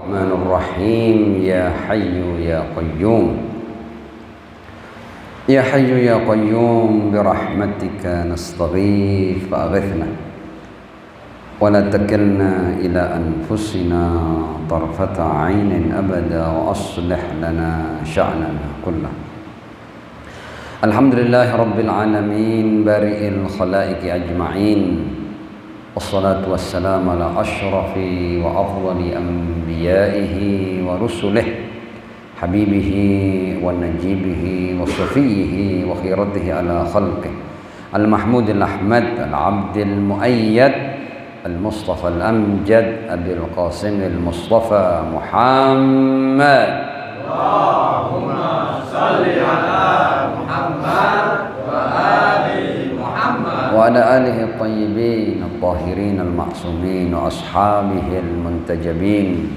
Bismillahirrahmanirrahim. Ya Hayyu ya Qayyum. Ya Hayyu ya Qayyum birahmatika nastaghith fa'aghithna wa la takilna ila anfusina tarfata 'ainin abada wa aslih lana sya'nana kullah. Alhamdulillahi rabbil alamin bari'il khalaiqi ajma'in. Wassalatu wassalamu ala ashrafi wa afdali anbiya'ihi wa rusulihi habibihi wa najibihi wa safiyihi wa khiratihi ala khalqihi al-mahmudil ahmad al-abdil muayyad al-mustafa al-amjad abil qasim al-mustafa Muhammad. Allahumma salli ala Muhammad wa ali Muhammad wa ala alihi at-tayyibin at-tahirin al-ma'sumin wa ashabihi al-muntajabin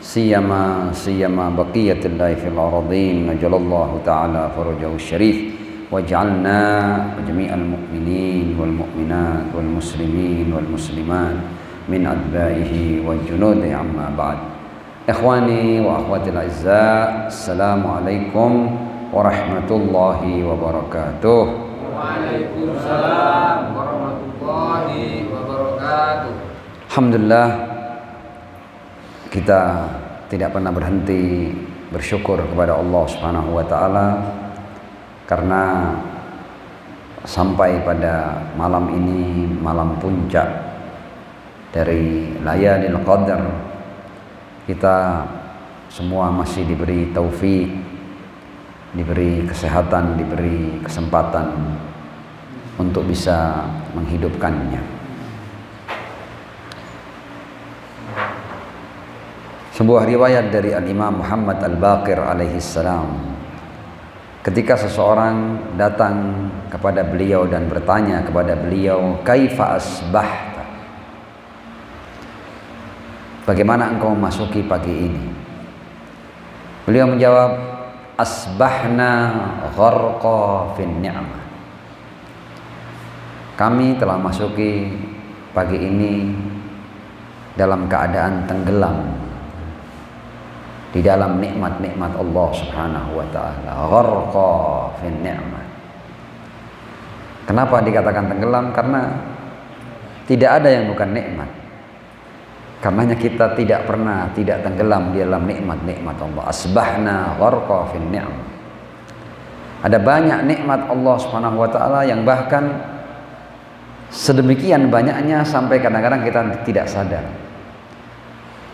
siyama baqiyatullahi fil aradin. Najallallahu ta'ala farajahu syarif waj'alna wa jami'al mu'minin wal mu'minat wal muslimin wal muslimat min adba'ihi wa junudi amma ba'd. Ikhwani wa akhwati al-a'izza, assalamualaikum warahmatullahi wabarakatuh. Waalaikumsalam warahmatullahi wabarakatuh. Alhamdulillah, kita tidak pernah berhenti bersyukur kepada Allah Subhanahu wa taala karena sampai pada malam ini, malam puncak dari Layalil Qadar, kita semua masih diberi taufik, diberi kesehatan, diberi kesempatan untuk bisa menghidupkannya. Sebuah riwayat dari Al-Imam Muhammad Al-Baqir alaihi salam, ketika seseorang datang kepada beliau dan bertanya kepada beliau, kaifa asbahta, bagaimana engkau memasuki pagi ini? Beliau menjawab, asbahna gharqa fin ni'mah, kami telah masuki pagi ini dalam keadaan tenggelam di dalam nikmat-nikmat Allah Subhanahu wa taala. Gharqa fin ni'mah. Kenapa dikatakan tenggelam? Karena tidak ada yang bukan nikmat. Karenanya kita tidak pernah tidak tenggelam di dalam nikmat-nikmat Allah. Asbahna gharqa fin ni'mah. Ada banyak nikmat Allah Subhanahu wa taala yang bahkan sedemikian banyaknya sampai kadang-kadang kita tidak sadar.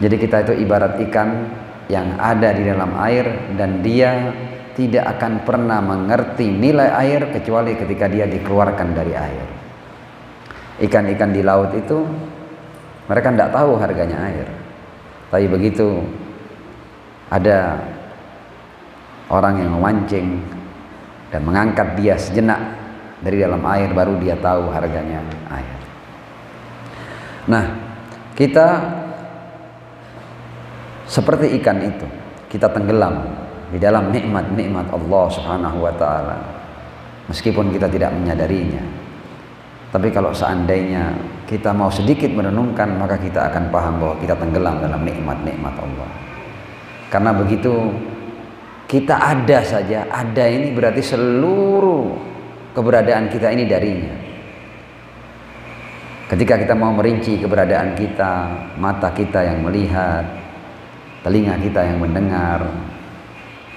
Jadi kita itu ibarat ikan yang ada di dalam air dan dia tidak akan pernah mengerti nilai air kecuali ketika dia dikeluarkan dari air. Ikan-ikan di laut itu mereka tidak tahu harganya air, tapi begitu ada orang yang memancing dan mengangkat dia sejenak dari dalam air, baru dia tahu harganya air. Nah, kita seperti ikan itu, kita tenggelam di dalam nikmat-nikmat Allah Subhanahu wa taala meskipun kita tidak menyadarinya. Tapi kalau seandainya kita mau sedikit merenungkan, maka kita akan paham bahwa kita tenggelam dalam nikmat-nikmat Allah. Karena begitu kita ada saja, ada ini berarti seluruh keberadaan kita ini darinya. Ketika kita mau merinci keberadaan kita, mata kita yang melihat, telinga kita yang mendengar,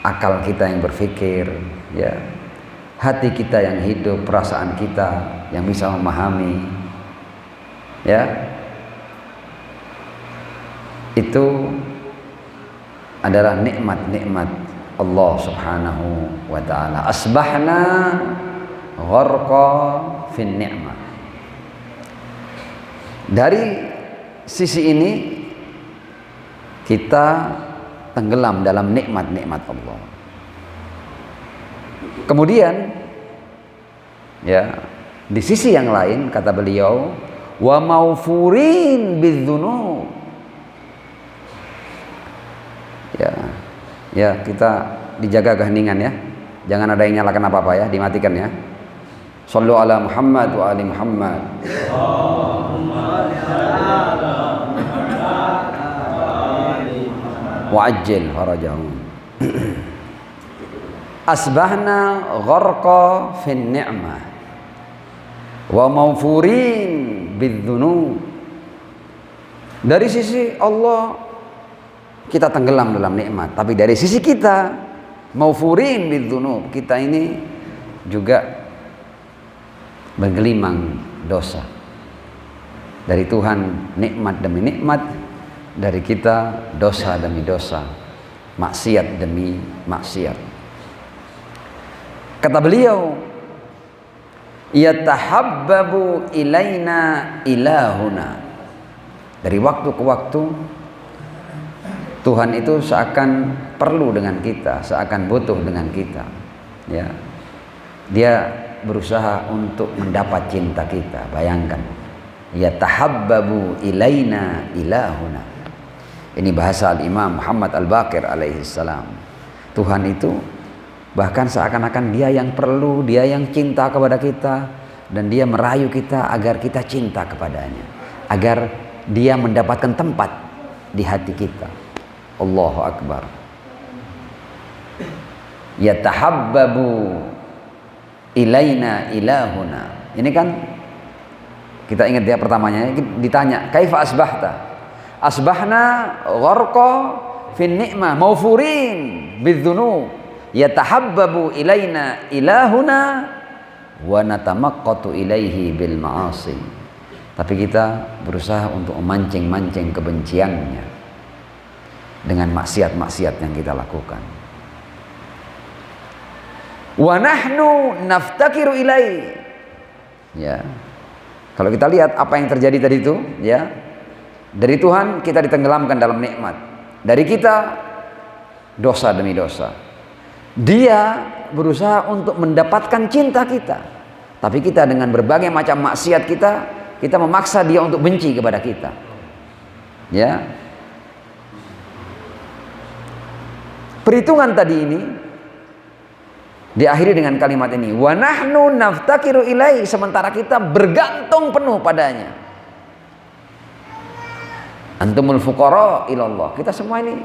akal kita yang berpikir, ya, hati kita yang hidup, perasaan kita yang bisa memahami, ya, itu adalah nikmat-nikmat Allah Subhanahu wa taala. Asbahna gharqa fin ni'mah. Dari sisi ini kita tenggelam dalam nikmat-nikmat Allah. Kemudian, ya, di sisi yang lain kata beliau, wa maufurin bidzunub. Ya, kita dijaga keheningan ya. Jangan ada yang nyalakan apa-apa ya, dimatikan ya. Shallu ala Muhammad wa ali Muhammad. Allahumma wa'ajjil farajahum. Asbahna gharqa fin ni'mah wa mawfurin bidzunub. Dari sisi Allah kita tenggelam dalam nikmat, tapi dari sisi kita mawfurin bidzunub, kita ini juga bergelimang dosa. Dari Tuhan nikmat demi nikmat, dari kita dosa demi dosa, maksiat demi maksiat. Kata beliau, yatahabbabu ilaina ilahuna. Dari waktu ke waktu Tuhan itu seakan perlu dengan kita, seakan butuh dengan kita, ya. Dia berusaha untuk mendapat cinta kita. Bayangkan, yatahabbabu ilaina ilahuna. Ini bahasa Al-Imam Muhammad Al-Baqir alaihi salam. Tuhan itu bahkan seakan-akan dia yang perlu, dia yang cinta kepada kita, dan dia merayu kita agar kita cinta kepadanya, agar dia mendapatkan tempat di hati kita. Allahu Akbar. Yatahabbabu ilaina ilahuna. Ini kan kita ingat dia pertamanya ditanya, kaifa asbahta? Asbahna gharqa fin ni'mah mawfurin bidzunub. Yatahabbabu ilaina ilahuna wa natamaqqatu ilaihi bil ma'asi. Tapi kita berusaha untuk memancing-mancing kebenciannya dengan maksiat-maksiat yang kita lakukan. Wa nahnu naftakiru ilaihi. Ya. Kalau kita lihat apa yang terjadi tadi itu, ya. Dari Tuhan kita ditenggelamkan dalam nikmat. Dari kita dosa demi dosa. Dia berusaha untuk mendapatkan cinta kita. Tapi kita dengan berbagai macam maksiat kita memaksa dia untuk benci kepada kita. Ya. Perhitungan tadi ini diakhiri dengan kalimat ini, wa nahnu naftakiru ilaihi, sementara kita bergantung penuh padanya. Antumul fuqara ilallah. Kita semua ini,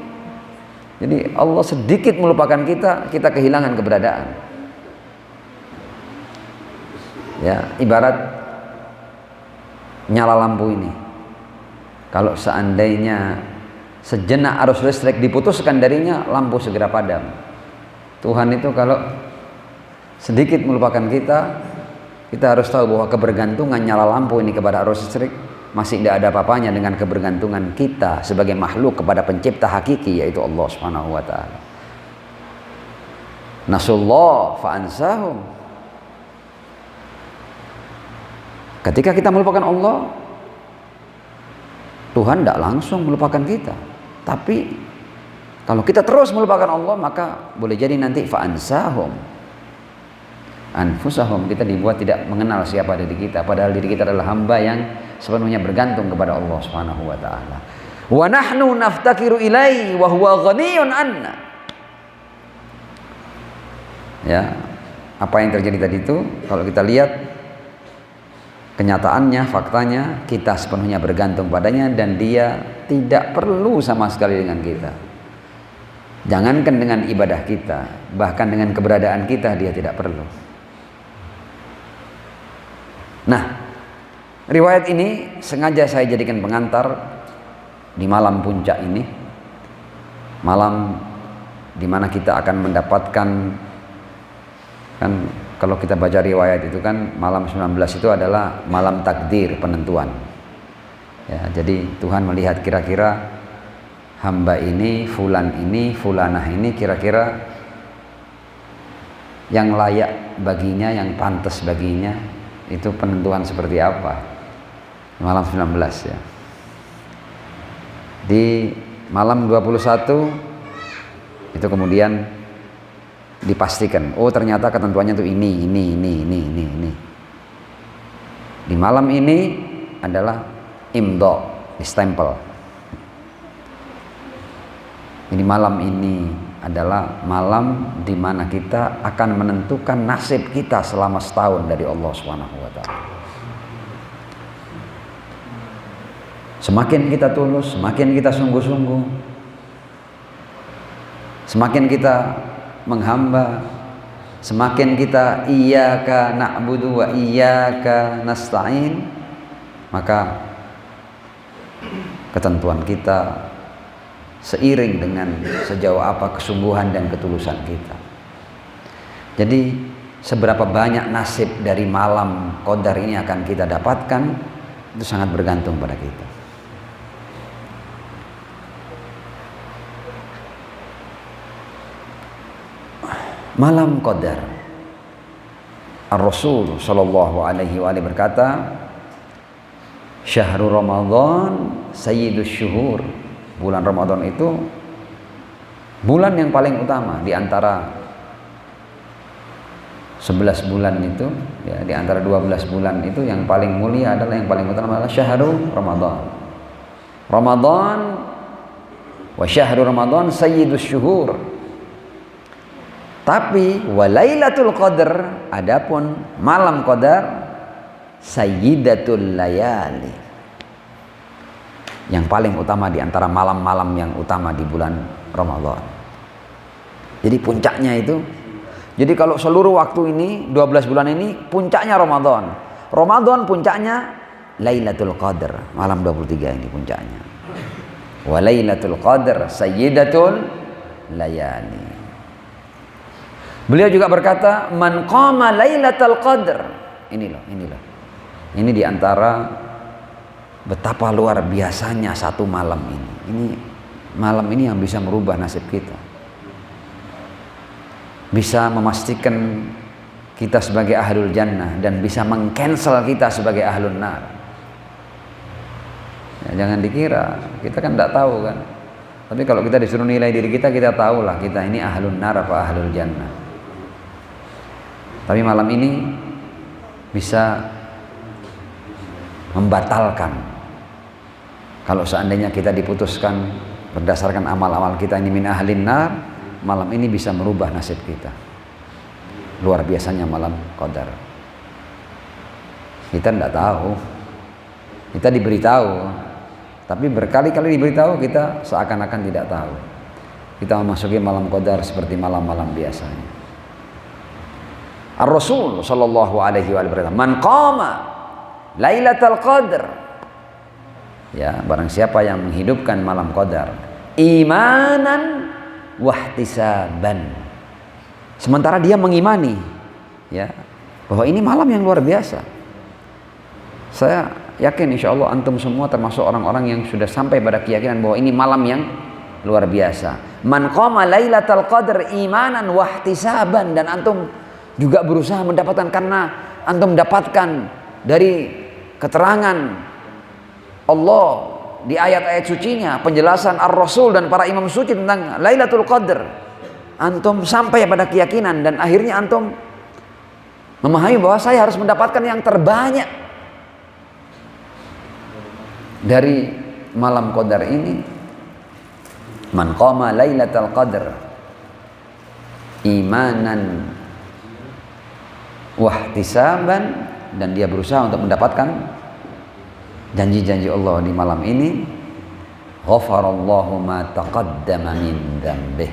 jadi Allah sedikit melupakan kita, kita kehilangan keberadaan. Ya, ibarat nyala lampu ini. Kalau seandainya sejenak arus listrik diputuskan darinya, lampu segera padam. Tuhan itu kalau sedikit melupakan kita, kita harus tahu bahwa kebergantungan nyala lampu ini kepada arus listrik masih tidak ada apa-apanya dengan kebergantungan kita sebagai makhluk kepada pencipta hakiki, yaitu Allah Subhanahu wa taala. Nasullah fa'ansahum. Ketika kita melupakan Allah, Tuhan tidak langsung melupakan kita. Tapi kalau kita terus melupakan Allah, maka boleh jadi nanti fa'ansahum anfusahum, kita dibuat tidak mengenal siapa diri kita, padahal diri kita adalah hamba yang sepenuhnya bergantung kepada Allah Subhanahu wa taala. Wa nahnu naftakiru ilaihi wa huwa ghaniyun anna. Ya, apa yang terjadi tadi itu kalau kita lihat kenyataannya, faktanya, kita sepenuhnya bergantung padanya dan dia tidak perlu sama sekali dengan kita. Jangankan dengan ibadah kita, bahkan dengan keberadaan kita dia tidak perlu. Nah, riwayat ini sengaja saya jadikan pengantar di malam puncak ini, malam dimana kita akan mendapatkan, kan kalau kita baca riwayat itu kan malam 19 itu adalah malam takdir, penentuan. Ya, jadi Tuhan melihat kira-kira hamba ini, fulan ini, fulanah ini kira-kira yang layak baginya, yang pantas baginya, itu penentuan seperti apa. Malam 19 ya. Di malam 21 itu kemudian dipastikan, oh ternyata ketentuannya itu ini. Di malam ini adalah imdha, distempel. Ini malam ini adalah malam di mana kita akan menentukan nasib kita selama setahun dari Allah Subhanahu wa taala. Semakin kita tulus, semakin kita sungguh-sungguh, Semakin kita menghamba, semakin kita iyyaka na'budu wa iyyaka nasta'in, maka ketentuan kita seiring dengan sejauh apa kesungguhan dan ketulusan kita. Jadi seberapa banyak nasib dari malam qadar ini akan kita dapatkan, itu sangat bergantung pada kita. Malam qadar, Ar-Rasul sallallahu alaihi wa alihi berkata, syahrul Ramadan sayyidus syuhur. Bulan Ramadan itu bulan yang paling utama di antara 11 bulan itu, ya, di antara 12 bulan itu yang paling mulia adalah, yang paling utama adalah syahrul Ramadan. Ramadan wa syahrul Ramadan sayyidus syuhur. Tapi walailatul qadar, adapun malam qadar sayyidatul layali, yang paling utama di antara malam-malam yang utama di bulan Ramadan. Jadi puncaknya itu, jadi kalau seluruh waktu ini 12 bulan ini puncaknya Ramadan. Ramadan puncaknya Lailatul Qadar, malam 23 ini puncaknya. Walailatul Qadar sayyidatul layali. Beliau juga berkata, man qama lailatul qadr. Ini loh. Ini diantara betapa luar biasanya satu malam ini. Ini malam ini yang bisa merubah nasib kita. Bisa memastikan kita sebagai ahlul jannah dan bisa mengcancel kita sebagai ahlun nar. Ya, jangan dikira, kita kan tidak tahu kan. Tapi kalau kita disuruh nilai diri kita, kita tahulah kita ini ahlun nar apa ahlul jannah. Tapi malam ini bisa membatalkan. Kalau seandainya kita diputuskan berdasarkan amal-amal kita ini min ahlin nar, malam ini bisa merubah nasib kita. Luar biasanya malam qadar. Kita tidak tahu, kita diberitahu, tapi berkali-kali diberitahu kita seakan-akan tidak tahu. Kita memasuki malam qadar seperti malam-malam biasanya. Ar-Rasul sallallahu alaihi wa sallam, man qama lailatul qadr, ya, barang siapa yang menghidupkan malam qadar imanan wahtisaban, sementara dia mengimani, ya, bahwa ini malam yang luar biasa. Saya yakin insya Allah antum semua termasuk orang-orang yang sudah sampai pada keyakinan bahwa ini malam yang luar biasa. Man qama lailatul qadr imanan wahtisaban, dan antum juga berusaha mendapatkan, karena antum mendapatkan dari keterangan Allah di ayat-ayat sucinya, penjelasan Ar-Rasul dan para imam suci tentang Lailatul Qadr, antum sampai pada keyakinan dan akhirnya antum memahami bahwa saya harus mendapatkan yang terbanyak dari malam Qadar ini. Man qama Lailatul Qadr imanan wahtisaban, dan dia berusaha untuk mendapatkan janji-janji Allah di malam ini, ghafarallahu ma taqaddama min dzambih,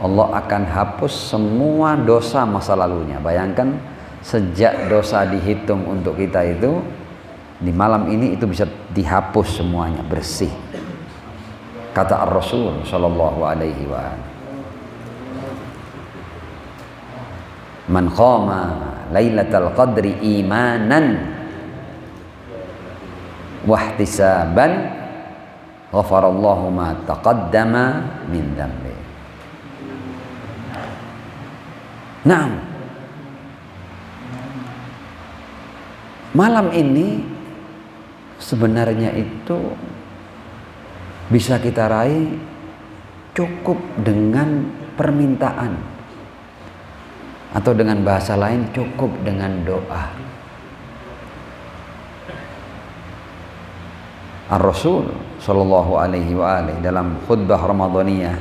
Allah akan hapus semua dosa masa lalunya. Bayangkan, sejak dosa dihitung untuk kita itu, di malam ini itu bisa dihapus semuanya, bersih. Kata Ar-Rasul sallallahu alaihi wa sallam, man qama lailatul qadri imanan wahtisaban ghafarallahu ma taqaddama min dzambi. Nah, malam ini sebenarnya itu bisa kita raih cukup dengan permintaan, atau dengan bahasa lain cukup dengan doa. Ar-Rasul sallallahu alaihi wa alihi dalam khutbah Ramadaniyah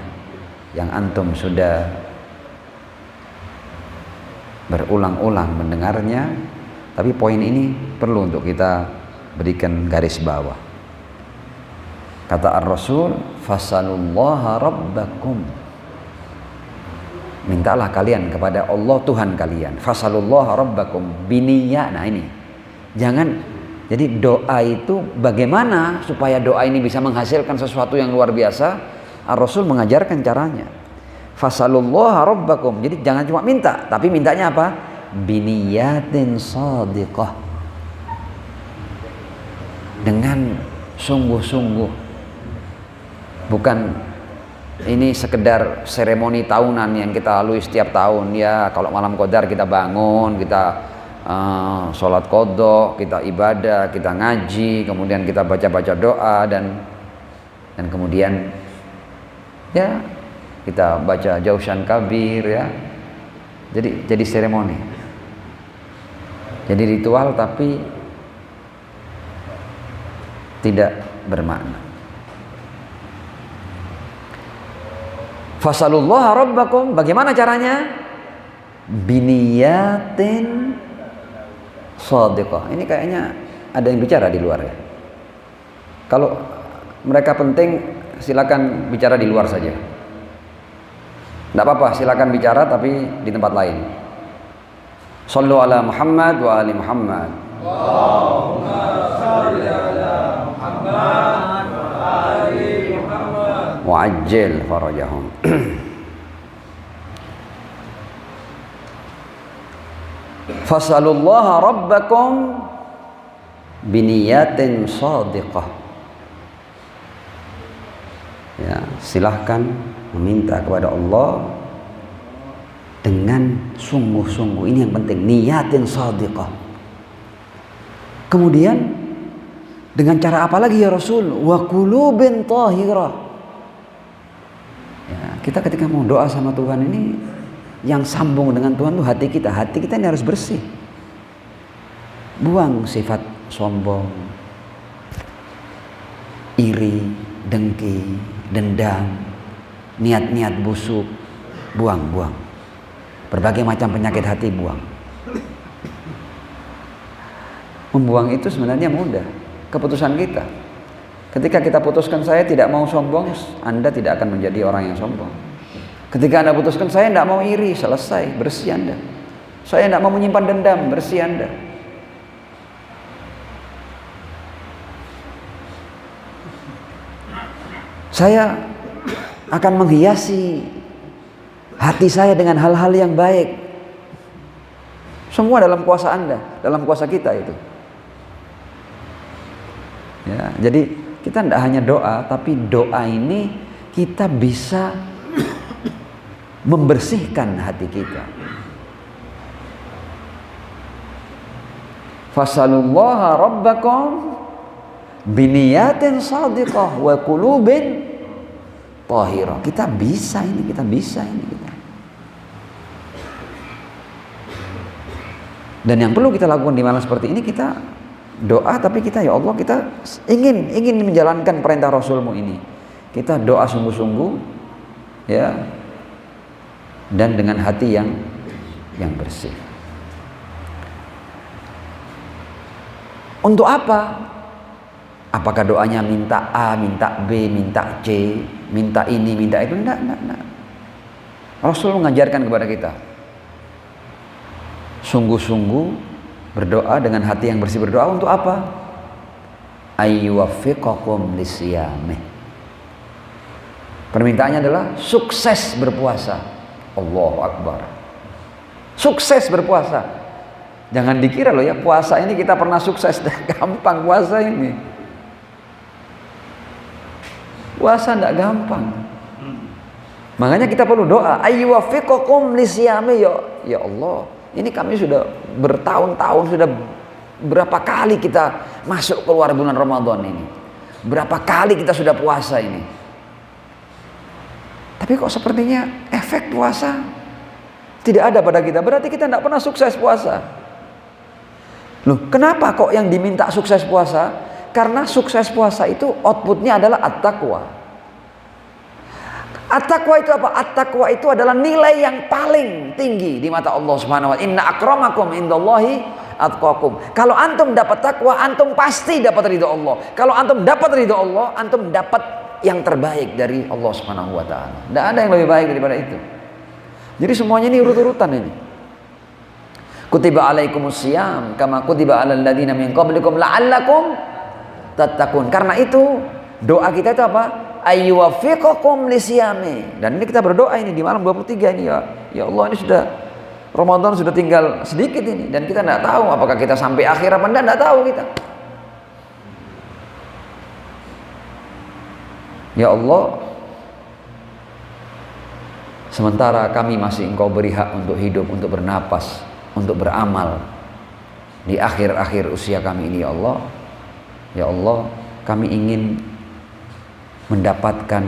yang antum sudah berulang-ulang mendengarnya, tapi poin ini perlu untuk kita berikan garis bawah. Kata Ar-Rasul, fasalullaha rabbakum Mintalah kalian kepada Allah Tuhan kalian. Fasalullaha rabbakum biniyya. Nah ini. Jangan, jadi doa itu bagaimana supaya doa ini bisa menghasilkan sesuatu yang luar biasa? Ar-Rasul mengajarkan caranya. Fasalullaha rabbakum. Jadi jangan cuma minta, tapi mintanya apa? Biniyatin shadiqah. Dengan sungguh-sungguh. Bukan ini sekedar seremoni tahunan yang kita lalui setiap tahun. Ya, kalau malam qadar kita bangun, kita sholat qadha, kita ibadah, kita ngaji, kemudian kita baca-baca doa dan kemudian ya kita baca Jausan Kabir ya. Jadi seremoni. Jadi ritual tapi tidak bermakna. Fasalullaha rabbakum, bagaimana caranya? Biniyatin shadiqah. Ini kayaknya ada yang bicara di luar ya. Kalau mereka penting silakan bicara di luar saja. Tidak apa-apa, silakan bicara tapi di tempat lain. Shallu ala Muhammad wa ali Muhammad. Allahumma shalli ala Muhammad wa ali Muhammad. Wa'ajjil farajahum. Fasalullaha rabbakum biniyatin shadiqah. Ya, silahkan meminta kepada Allah dengan sungguh-sungguh. Ini yang penting, niyatin shadiqah. Kemudian dengan cara apa lagi ya Rasul? Wa qulubin thahirah. Ya, kita ketika mau doa sama Tuhan ini, yang sambung dengan Tuhan itu hati kita. Hati kita ini harus bersih. Buang sifat sombong, iri, dengki, dendam, niat-niat busuk. Buang. Berbagai macam penyakit hati buang. Membuang itu sebenarnya mudah. Keputusan kita. Ketika kita putuskan saya tidak mau sombong, Anda tidak akan menjadi orang yang sombong. Ketika Anda putuskan saya tidak mau iri, selesai, bersih Anda. Saya tidak mau menyimpan dendam, bersih Anda. Saya akan menghiasi hati saya dengan hal-hal yang baik. Semua dalam kuasa Anda, dalam kuasa kita itu. Ya, jadi kita tidak hanya doa, tapi doa ini kita bisa membersihkan hati kita. Fasalullaha rabbakum biniyatin shadiqah wa qulubin thahirah. Kita bisa ini. Dan yang perlu kita lakukan di malam seperti ini, kita doa tapi kita ya Allah, kita ingin menjalankan perintah Rasulmu ini. Kita doa sungguh-sungguh ya, dan dengan hati yang bersih. Untuk apa? Apakah doanya minta A, minta B, minta C, minta ini, minta itu? Enggak. Rasul mengajarkan kepada kita sungguh-sungguh berdoa dengan hati yang bersih. Berdoa untuk apa? Ayyuwaffiqakum lisiyamih. Permintaannya adalah sukses berpuasa. Allahu Akbar. Sukses berpuasa. Jangan dikira loh ya, puasa ini kita pernah sukses. Gampang puasa ini. Puasa tidak gampang. Makanya kita perlu doa. Ayyuwaffiqakum lisiyamih. Ya Allah, ini kami sudah bertahun-tahun, sudah berapa kali kita masuk keluar bulan Ramadan ini. Berapa kali kita sudah puasa ini. Tapi kok sepertinya efek puasa tidak ada pada kita. Berarti kita tidak pernah sukses puasa. Loh, kenapa kok yang diminta sukses puasa? Karena sukses puasa itu outputnya adalah at-taqwa. At-taqwa itu apa? At-taqwa itu adalah nilai yang paling tinggi di mata Allah Subhanahu wa taala. Inna akramakum indallahi atqakum. Kalau antum dapat takwa, antum pasti dapat ridho Allah. Kalau antum dapat ridho Allah, antum dapat yang terbaik dari Allah Subhanahu wa taala. Tidak ada yang lebih baik daripada itu. Jadi semuanya ini urut-urutan ini. Kutiba alaikumusiyam kama kutiba alal ladzina min qablikum la'allakum tattaqun. Karena itu doa kita itu apa? Ayyuwaffiqakum lisiyami. Dan ini kita berdoa ini di malam 23 ini ya. Ya Allah, ini sudah Ramadan sudah tinggal sedikit ini dan kita tidak tahu apakah kita sampai akhir apa enggak tahu kita. Ya Allah, sementara kami masih Engkau beri hak untuk hidup, untuk bernapas, untuk beramal di akhir-akhir usia kami ini ya Allah. Ya Allah, kami ingin mendapatkan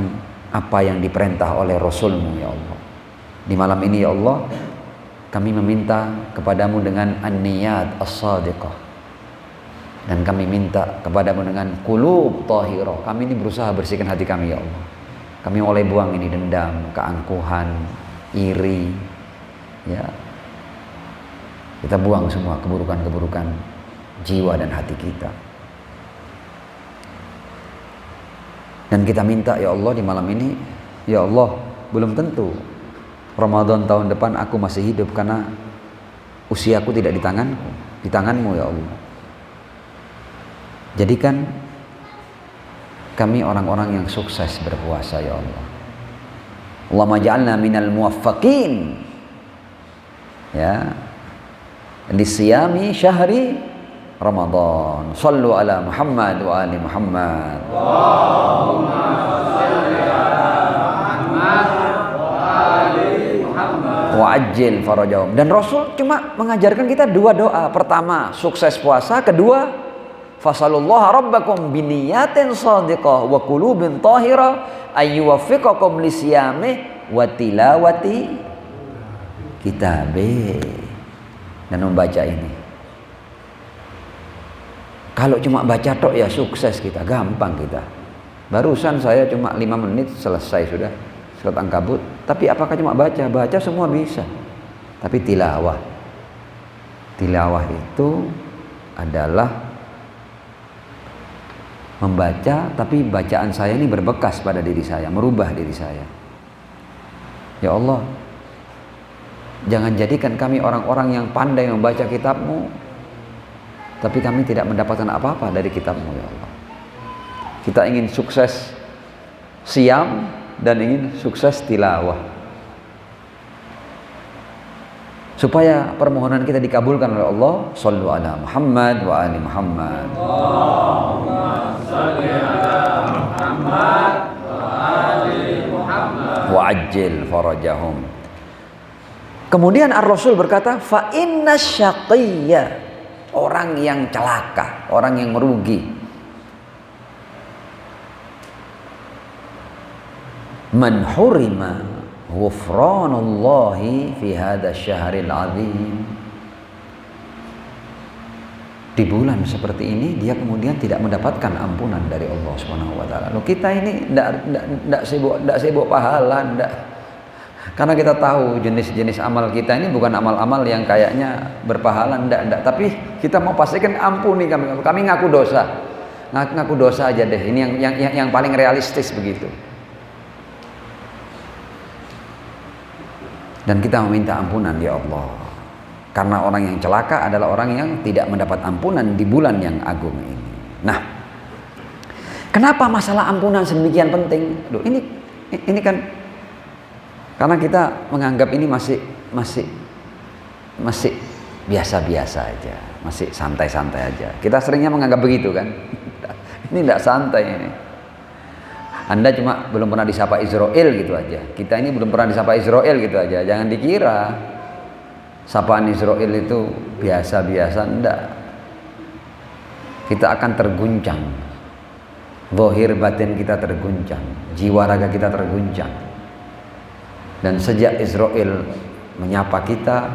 apa yang diperintah oleh Rasul-Mu ya Allah. Di malam ini ya Allah, kami meminta kepadamu dengan an-niyat as-sadiqah. Dan kami minta kepadamu dengan qulub tahirah. Kami ini berusaha bersihkan hati kami ya Allah. Kami mulai buang ini dendam, keangkuhan, iri, ya. Kita buang semua keburukan-keburukan jiwa dan hati kita. Dan kita minta ya Allah di malam ini, ya Allah, belum tentu Ramadan tahun depan aku masih hidup karena usiaku tidak di tanganku, di tanganmu ya Allah. Jadikan kami orang-orang yang sukses berpuasa ya Allah. Allahumma ja'alna minal muwaffaqin ya lisiyami syahri Ramadan. Sallu ala Muhammad wa ali Muhammad. Allahumma salli ala Muhammad wa ali Muhammad wa ajil farajahum. Dan Rasul cuma mengajarkan kita dua doa. Pertama, sukses puasa. Kedua, fasalullaha rabbakum biniyatin shadiqah wa qulubin tahirah ayyuwaffiqakum lisiyami wa tilawati kitabih. Dan membaca ini. Kalau cuma baca tok ya sukses kita, gampang kita. Barusan saya cuma 5 menit selesai sudah surat Ankabut. Tapi apakah cuma baca? Baca semua bisa. Tapi tilawah. Tilawah itu adalah membaca, tapi bacaan saya ini berbekas pada diri saya, merubah diri saya. Ya Allah, jangan jadikan kami orang-orang yang pandai membaca kitab-Mu, tapi kami tidak mendapatkan apa-apa dari kitab-Mu ya Allah. Kita ingin sukses siam dan ingin sukses tilawah. Supaya permohonan kita dikabulkan oleh Allah, sallu ala Muhammad wa ali Muhammad. Allahumma salli ala Muhammad wa ali Muhammad wa ajil farajahum. Kemudian Ar-Rasul berkata, fa inna syaqiyya, orang yang celaka, orang yang merugi, man hurima ghufranallahi fi hadha syahril azim. Di bulan seperti ini dia kemudian tidak mendapatkan ampunan dari Allah Subhanahu wa taala. Loh, kita ini enggak sibuk pahala, enggak. Karena kita tahu jenis-jenis amal kita ini bukan amal-amal yang kayaknya berpahala, enggak. Tapi kita mau pastikan ampuni kami ngaku dosa. Ngaku dosa aja deh. Ini yang paling realistis begitu. Dan kita meminta ampunan ya Allah. Karena orang yang celaka adalah orang yang tidak mendapat ampunan di bulan yang agung ini. Nah, kenapa masalah ampunan sedemikian penting? Loh, ini kan karena kita menganggap ini masih biasa-biasa aja, masih santai-santai aja. Kita seringnya menganggap begitu kan. Ini tidak santai ini. Anda cuma belum pernah disapa Israel gitu aja. Kita ini belum pernah disapa Israel gitu aja. Jangan dikira sapaan Israel itu biasa-biasa, enggak. Kita akan terguncang. Zahir batin kita terguncang, jiwa raga kita terguncang. Dan sejak Israel menyapa kita,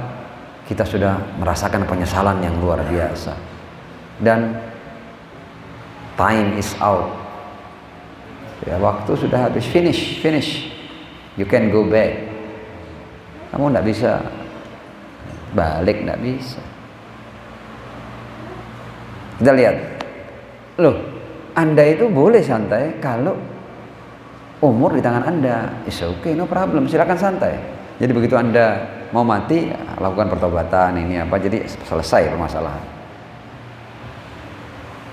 kita sudah merasakan penyesalan yang luar biasa. Dan time is out. Ya, waktu sudah habis, finish. You can go back. Kamu tidak bisa balik, tidak bisa. Kita lihat, loh, Anda itu boleh santai kalau umur di tangan Anda. It's okay, no problem, silakan santai. Jadi begitu Anda mau mati, lakukan pertobatan ini apa, jadi selesai permasalahan.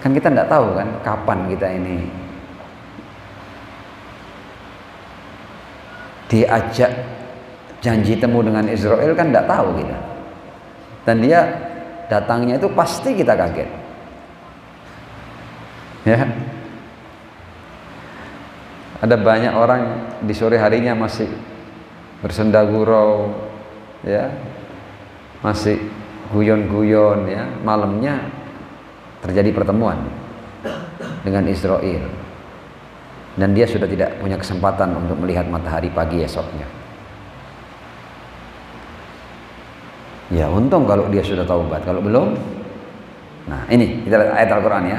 Kan kita tidak tahu kan kapan kita ini diajak janji temu dengan Israel, kan tidak tahu kita. Dan dia datangnya itu pasti kita kaget. Ya. Ada banyak orang di sore harinya masih bersenda gurau, ya, masih guyon-guyon, ya, malamnya terjadi pertemuan dengan Israel, dan dia sudah tidak punya kesempatan untuk melihat matahari pagi esoknya. Ya untung kalau dia sudah taubat, kalau belum, nah ini kita lihat ayat Al-Quran ya.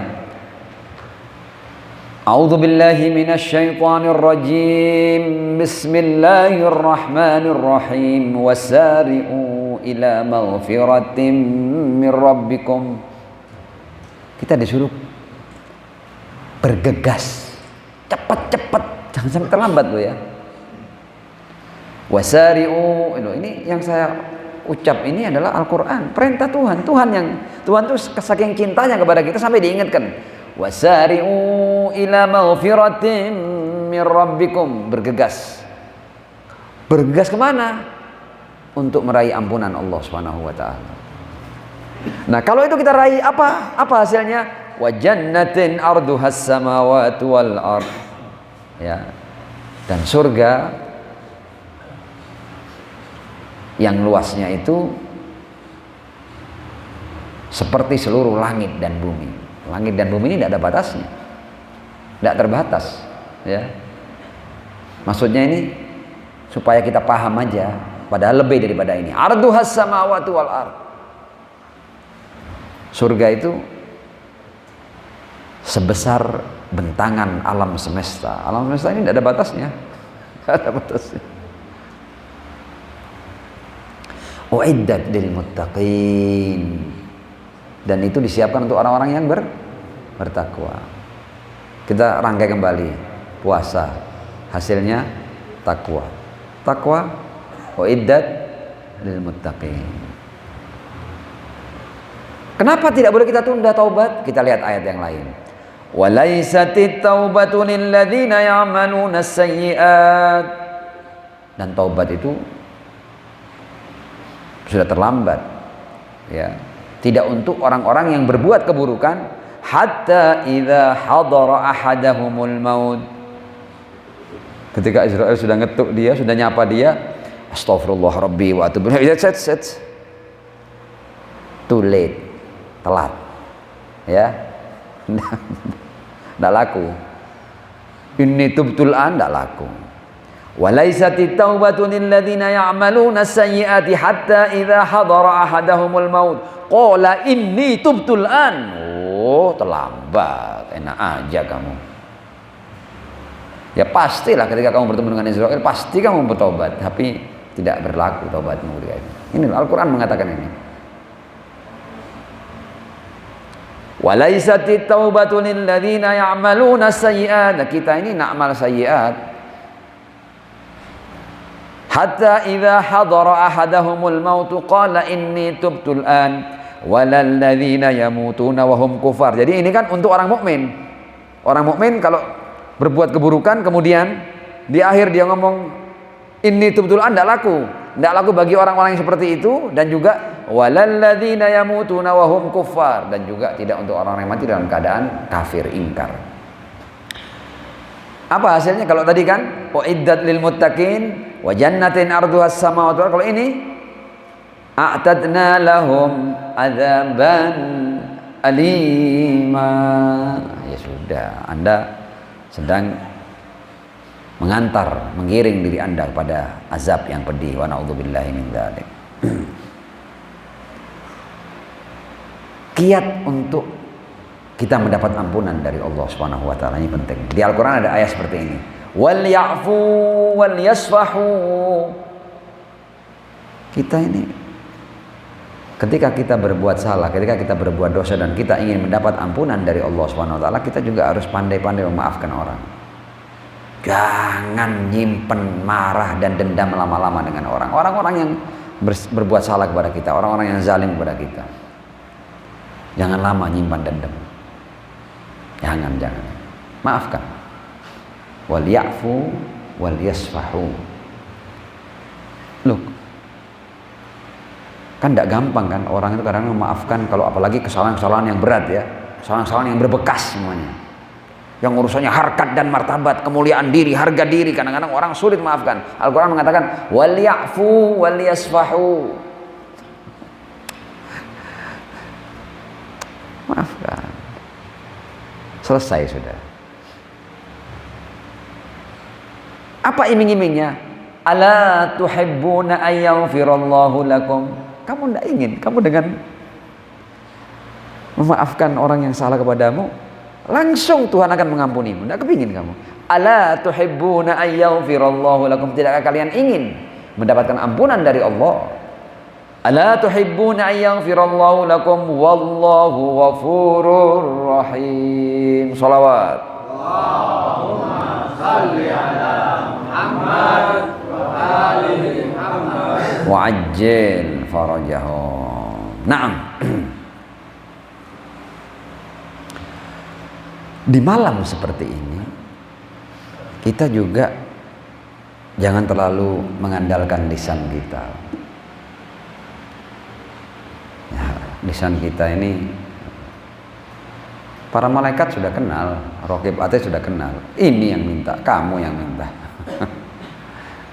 A'udzu billahi minasyaitonir rajim. Bismillahirrahmanirrahim. Wasari'u ila maghfiratin min rabbikum. Kita disuruh bergegas, cepat-cepat, jangan sampai terlambat loh ya. Wasari'u, ini yang saya ucap ini adalah Al-Quran, perintah Tuhan. Tuhan tuh saking cintanya kepada kita sampai diingatkan. Wasari'u ila maghfiratin min rabbikum. Bergegas. Bergegas kemana? Untuk meraih ampunan Allah Subhanahu wa ta'ala. Nah, kalau itu kita raih, apa hasilnya? Wa jannatin arduhas samawati wal ard. Ya. Dan surga yang luasnya itu seperti seluruh langit dan bumi. Langit dan bumi ini tidak ada batasnya, tidak terbatas, ya. Maksudnya ini supaya kita paham aja, padahal lebih daripada ini. Arduhas samawati wal ard. Surga itu sebesar bentangan alam semesta. Alam semesta ini tidak ada batasnya, tidak ada batasnya. Uiddat lil muttaqin. Dan itu disiapkan untuk orang-orang yang bertakwa. Kita rangkai kembali. Puasa hasilnya takwa. Takwa uiddat lil muttaqin. Kenapa tidak boleh kita tunda taubat? Kita lihat ayat yang lain. Walaisatit taubatu lil ladzina ya'maluna as-sayyi'at. Dan taubat itu sudah terlambat, ya. Tidak untuk orang-orang yang berbuat keburukan. Hatta idza hadara ahadahumul maut. Ketika Israel sudah ngetuk dia, sudah nyapa dia, astagfirullah rabbi wa atubu ilaih. Too late, telat, ya. Tidak laku. Inni tubtul an, tidak laku. Walaisatit taubatu lil ladzina ya'maluna as-sayyi'ati hatta idza hadara ahadahumul maut qala inni tubtul an. Oh, terlambat, enak aja kamu. Ya pastilah ketika kamu bertemu dengan Israel pasti kamu bertobat, tapi tidak berlaku tobatmu. Ini Al-Quran mengatakan ini. Walaisatit taubatu lil ladzina ya'maluna as-sayyi'at. Nah, kita ini na'mal sayyi'at. Hatta idza hadara ahadahumul maut qala inni tubtul an walal ladzina yamutuna wa hum kufar. Jadi ini kan untuk orang mukmin. Orang mukmin kalau berbuat keburukan kemudian di akhir dia ngomong inni tubtul an, tidak laku. Tidak laku bagi orang-orang yang seperti itu, dan juga walal ladzina yamutuna wa hum kufar, dan juga tidak untuk orang-orang yang mati dalam keadaan kafir, ingkar. Apa hasilnya? Kalau tadi kan uiddat lil muttaqin wa jannatin arduhas samawati wal ard. Kalau ini a'tadna lahum adzaban alima. Ya sudah, Anda sedang mengantar, mengiring diri Anda kepada azab yang pedih. Wa na'udzubillahi min dzalik. Kiat untuk kita mendapat ampunan dari Allah Subhanahu wa taala ini penting. Di Al-Qur'an ada ayat seperti ini. Wal ya'fu wal yasfahu. Kita ini ketika kita berbuat salah, ketika kita berbuat dosa dan kita ingin mendapat ampunan dari Allah Subhanahu wa taala, kita juga harus pandai-pandai memaafkan orang. Jangan nyimpen marah dan dendam lama-lama dengan orang-orang yang berbuat salah kepada kita, orang-orang yang zalim kepada kita. Jangan lama nyimpan dendam. Jangan. Maafkan. Wal ya'fu wal yasfahu. Loh, kan tidak gampang kan orang itu kadang memaafkan, kalau apalagi kesalahan-kesalahan yang berat ya, kesalahan-kesalahan yang berbekas semuanya, yang urusannya harkat dan martabat, kemuliaan diri, harga diri, kadang-kadang orang sulit maafkan. Al-Quran mengatakan wal ya'fu wal yasfahu. Maafkan, selesai sudah. Apa iming-imingnya? Ala tuhibbuna ayyaghfirallahu lakum. Kamu tidak ingin, kamu dengan memaafkan orang yang salah kepadamu, langsung Tuhan akan mengampunimu. Tidak kepingin kamu. Ala tuhibbuna ayyaghfirallahu lakum. Tidakkah kalian ingin mendapatkan ampunan dari Allah? Ala tuhibbuna ayyaghfirallahu lakum wallahu ghafurur rahim. Shalawat. Allahumma salli ala Muhammad wa ali Muhammad wa ajjil farajahum. Naam. Di malam seperti ini kita juga jangan terlalu mengandalkan lisan kita. Ya, lisan kita ini para malaikat sudah kenal, Raqib Atid sudah kenal. Ini yang minta, kamu yang minta.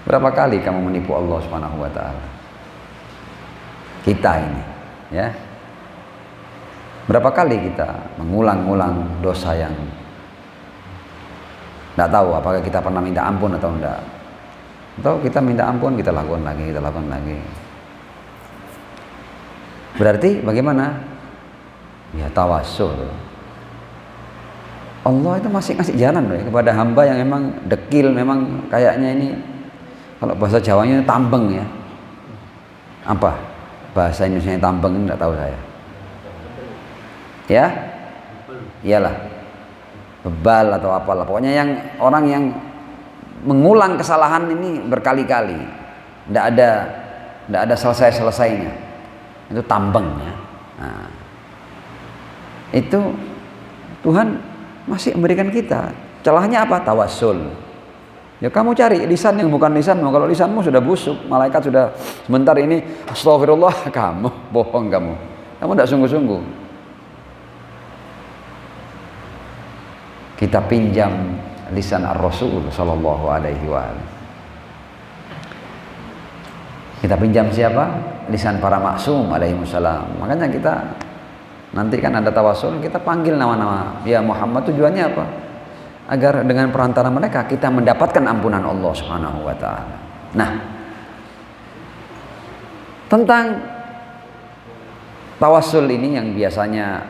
Berapa kali kamu menipu Allah Subhanahu wa taala? Kita ini, ya. Berapa kali kita mengulang-ulang dosa yang tidak tahu apakah kita pernah minta ampun atau tidak. Atau kita minta ampun, kita lakukan lagi. Berarti bagaimana? Ya tawassul. Allah itu masih ngasih jalan loh ya, kepada hamba yang memang dekil, memang kayaknya ini kalau bahasa Jawanya tambeng ya. Apa? Bahasa Indonesia tambeng ini tidak tahu saya. Ya? Iyalah. Bebal atau apalah. Pokoknya yang orang yang mengulang kesalahan ini berkali-kali. Tidak ada selesai-selesainya. Itu tambeng ya. Nah, itu Tuhan masih memberikan kita. Celahnya apa? Tawassul. Ya kamu cari lisan yang bukan lisanmu. Kalau lisanmu sudah busuk, malaikat sudah sebentar ini astagfirullah, kamu bohong kamu. Kamu tidak sungguh-sungguh. Kita pinjam lisan Ar-Rasul sallallahu alaihi wasallam. Kita pinjam siapa? Lisan para maksum alaihi wasallam. Makanya kita nanti kan ada tawasul, kita panggil nama-nama ya Muhammad, tujuannya apa? Agar dengan perantara mereka kita mendapatkan ampunan Allah Subhanahu wa taala. Nah, tentang tawasul ini yang biasanya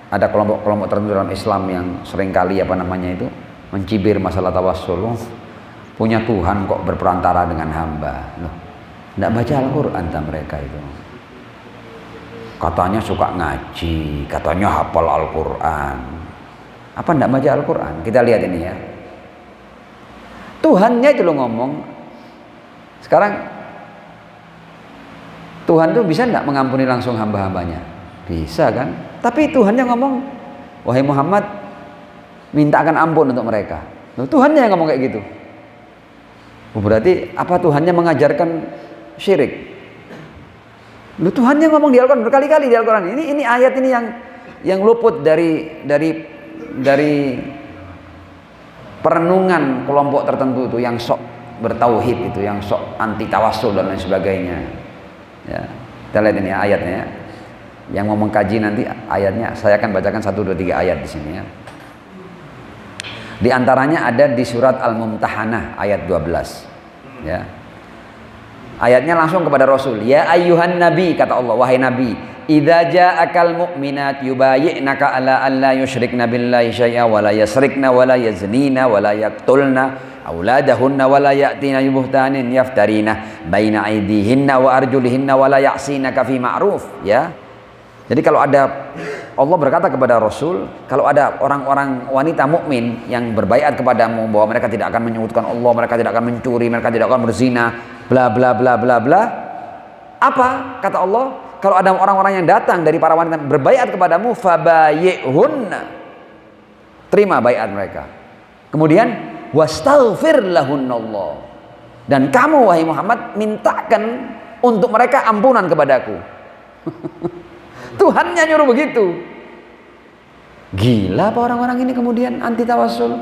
ada kelompok-kelompok tertentu dalam Islam yang seringkali mencibir masalah tawasul. Punya Tuhan kok berperantara dengan hamba. Loh, tidak baca Al-Quran mereka itu. Katanya suka ngaji, katanya hafal Al-Quran. Apa tidak baca Al-Quran? Kita lihat ini ya. Tuhannya itu lo ngomong. Sekarang Tuhan tuh bisa tidak mengampuni langsung hamba-hambanya? Bisa kan? Tapi Tuhannya ngomong, wahai Muhammad, mintakan ampun untuk mereka. Loh, Tuhannya yang ngomong kayak gitu. Berarti apa Tuhannya mengajarkan syirik? Loh, Tuhannya ngomong di Al-Quran berkali-kali di Al-Quran. Ini ayat ini yang luput dari perenungan kelompok tertentu itu yang sok bertauhid itu, yang sok anti tawassul dan lain sebagainya. Ya, kita lihat ini ayatnya ya. Yang mau mengkaji nanti ayatnya, saya akan bacakan 1, 2, 3 ayat di sini ya. Di antaranya ada di surat Al-Mumtahanah ayat 12. Ya. Ayatnya langsung kepada Rasul. Ya ayyuhan nabi, kata Allah, wahai nabi, idza ja'akal mu'minat yubayyi'naka ala an la yusyrikna billahi syai'a wa la yasrikna wa la yaznina wa la yaqtulna auladahunna wa la ya'tina bi buhtanin yaftarina baina aydihinna wa arjulihinna wa la ya'sinaka fi ma'ruf. Ya. Jadi kalau ada Allah berkata kepada Rasul, kalau ada orang-orang wanita mukmin yang berbaiat kepadamu bahwa mereka tidak akan menyebutkan Allah, mereka tidak akan mencuri, mereka tidak akan berzina, bla bla bla bla bla. Apa kata Allah? Kalau ada orang-orang yang datang dari para wanita berbaiat kepadamu, fabayi'hunna, terima baiat mereka. Kemudian wastaghfir lahunnallah, dan kamu wahai Muhammad mintakan untuk mereka ampunan kepadaku. Tuhannya nyuruh begitu. Gila apa orang-orang ini kemudian anti tawassul?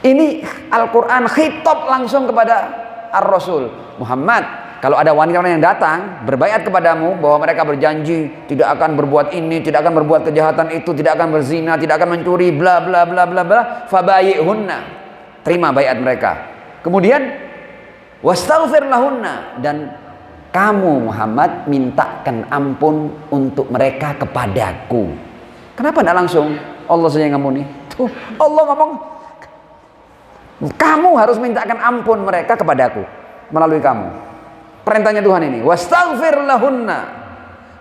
Ini Al-Quran khitab langsung kepada Ar-Rasul Muhammad. Kalau ada wanita yang datang berbaiat kepadamu bahwa mereka berjanji tidak akan berbuat ini, tidak akan berbuat kejahatan itu, tidak akan berzina, tidak akan mencuri, bla bla bla bla bla, fabayi'hunna, terima baiat mereka. Kemudian wastaghfir lahunna, dan kamu Muhammad mintakan ampun untuk mereka kepadaku. Kenapa tidak langsung Allah saja yang ngampuni? Tuh, Allah ngomong kamu harus mintakan ampun mereka kepadaku melalui kamu. Perintahnya Tuhan ini, wastaghfir lahunna,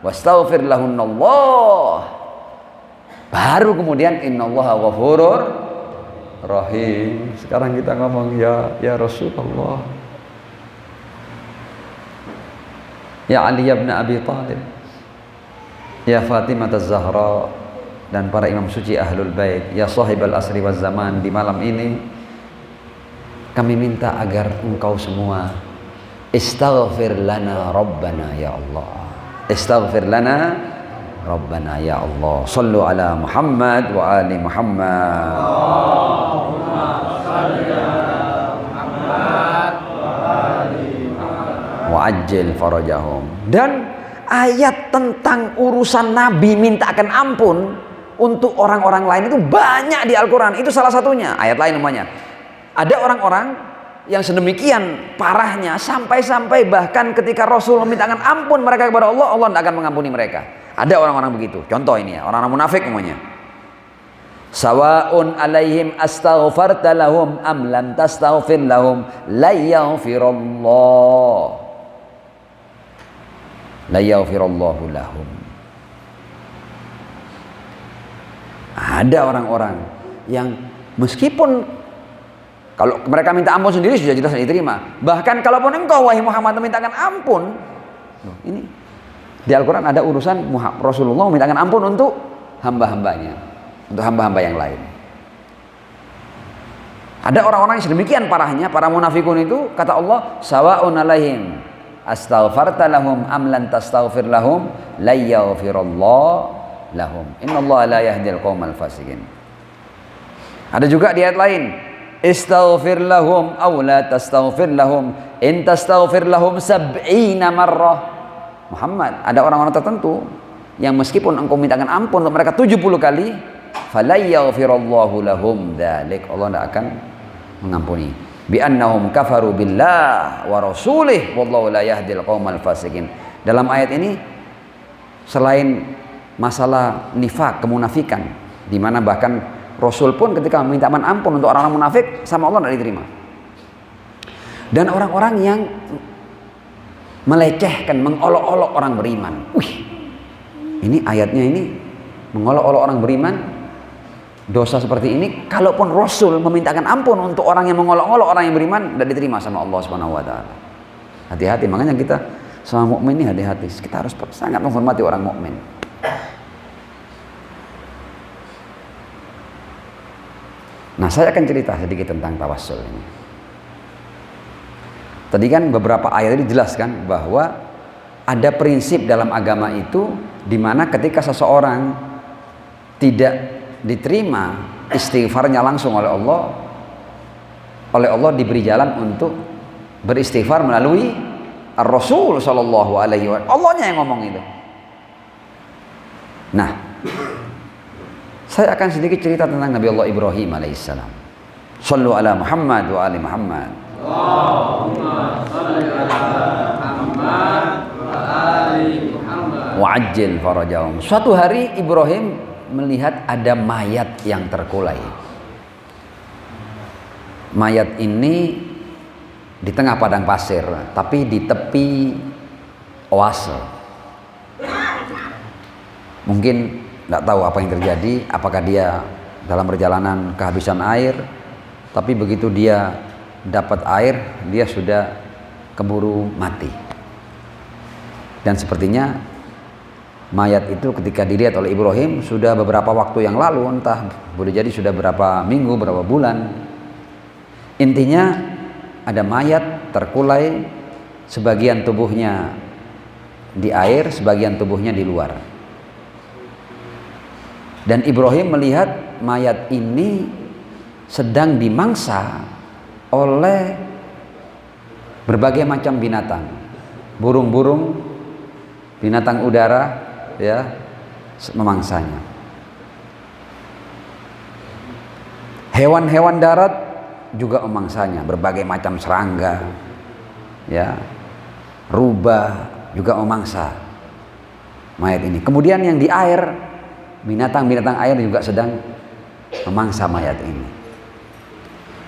wastaghfir lahunnallah. Baru kemudian innallaha ghafurur rahim. Sekarang kita ngomong ya Rasulullah, ya Ali bin Abi Thalib, ya Fatimah Az-Zahra, dan para imam suci Ahlul Bait, ya sahibal asri waz zaman, di malam ini kami minta agar engkau semua istaghfir lana Rabbana ya Allah, istaghfir lana Rabbana ya Allah. Sallu ala Muhammad wa ali Muhammad. Allahumma salli ala Muhammad wa ali Muhammad wa ajil farajahum. Dan ayat tentang urusan Nabi mintakan ampun untuk orang-orang lain itu banyak di Al-Quran. Itu salah satunya. Ayat lain namanya, ada orang-orang yang sedemikian parahnya sampai-sampai bahkan ketika Rasul memintakan ampun mereka kepada Allah, Allah tidak akan mengampuni mereka. Ada orang-orang begitu. Contoh ini ya, orang-orang munafik umumnya. Sawa'un alaihim astaghfarta lahum am lam tastaghfir lahum la yaghfirullah, la yaghfirullahu lahum. Ada orang-orang yang meskipun kalau mereka minta ampun sendiri sudah jelas diterima. Bahkan kalaupun engkau wahai Muhammad memintakan ampun, ini di Al-Quran ada urusan Rasulullah memintakan ampun untuk hamba-hambanya, untuk hamba-hamba yang lain. Ada orang-orang yang sedemikian parahnya, para munafikun itu, kata Allah, sawa'un alaihim astaghfarta lahum am lan tastaghfir lahum la yaghfirullah lahum innallaha la yahdil qaumal fasiqin. Ada juga di ayat lain, istaghfir lahum aw la tastaghfir lahum in tastaghfir lahum 70 marrah. Muhammad, ada orang-orang tertentu yang meskipun engkau mintakan ampun untuk mereka 70 kali, fala yaghfirullahu lahum dzalik, Allah tidak akan mengampuni. Bi annahum kafaru billah wa rasulih wallahu la yahdil qaumal fasiqin. Dalam ayat ini selain masalah nifak, kemunafikan, di mana bahkan Rasul pun ketika meminta ampun untuk orang-orang munafik sama Allah tidak diterima. Dan orang-orang yang melecehkan, mengolok-olok orang beriman. Ini ayatnya ini mengolok-olok orang beriman, dosa seperti ini. Kalaupun Rasul memintakan ampun untuk orang yang mengolok-olok orang yang beriman, tidak diterima sama Allah Subhanahu Wa Taala. Hati-hati, makanya kita sama mukmin ini hati-hati. Kita harus sangat menghormati orang mukmin. Nah, saya akan cerita sedikit tentang tawassul ini. Tadi kan beberapa ayat ini dijelaskan bahwa ada prinsip dalam agama itu di mana ketika seseorang tidak diterima istighfarnya langsung oleh Allah diberi jalan untuk beristighfar melalui Ar-Rasul sallallahu alaihi wasallam. Allahnya yang ngomong itu. Nah, saya akan sedikit cerita tentang Nabi Allah Ibrahim alaihissalam. Sallu ala Muhammad wa ali Muhammad. Allahumma salli ala Muhammad wa ali Muhammad wa ajil farajahum. Suatu hari Ibrahim melihat ada mayat yang terkulai. Mayat ini di tengah padang pasir, tapi di tepi oase. Mungkin nggak tahu apa yang terjadi, apakah dia dalam perjalanan kehabisan air, tapi begitu dia dapat air, dia sudah keburu mati. Dan sepertinya mayat itu ketika dilihat oleh Ibrahim sudah beberapa waktu yang lalu, entah boleh jadi sudah berapa minggu, berapa bulan. Intinya ada mayat terkulai, sebagian tubuhnya di air, sebagian tubuhnya di luar. Dan Ibrahim melihat mayat ini sedang dimangsa oleh berbagai macam binatang, burung-burung, binatang udara, ya, memangsanya. Hewan-hewan darat juga memangsanya, berbagai macam serangga, ya, rubah juga memangsa mayat ini. Kemudian yang di air, binatang-binatang air juga sedang memangsa mayat ini.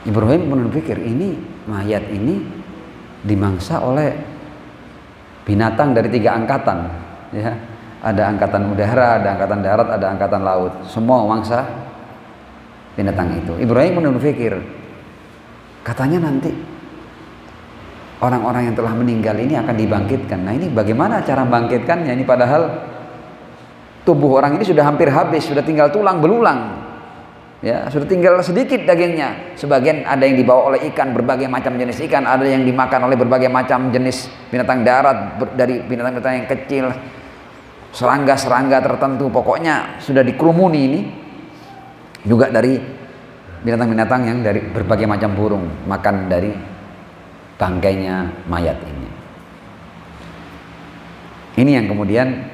Ibrahim pun berpikir, ini mayat ini dimangsa oleh binatang dari 3 angkatan, ya. Ada angkatan udara, ada angkatan darat, ada angkatan laut. Semua memangsa binatang itu. Ibrahim pun berpikir, katanya nanti orang-orang yang telah meninggal ini akan dibangkitkan. Nah, ini bagaimana cara membangkitkannya? Ini padahal tubuh orang ini sudah hampir habis, sudah tinggal tulang belulang, ya, sudah tinggal sedikit dagingnya. Sebagian ada yang dibawa oleh ikan, berbagai macam jenis ikan, ada yang dimakan oleh berbagai macam jenis binatang darat, dari binatang-binatang yang kecil, serangga-serangga tertentu. Pokoknya sudah dikerumuni ini, juga dari binatang-binatang yang dari berbagai macam burung makan dari bangkainya mayat ini. Ini yang kemudian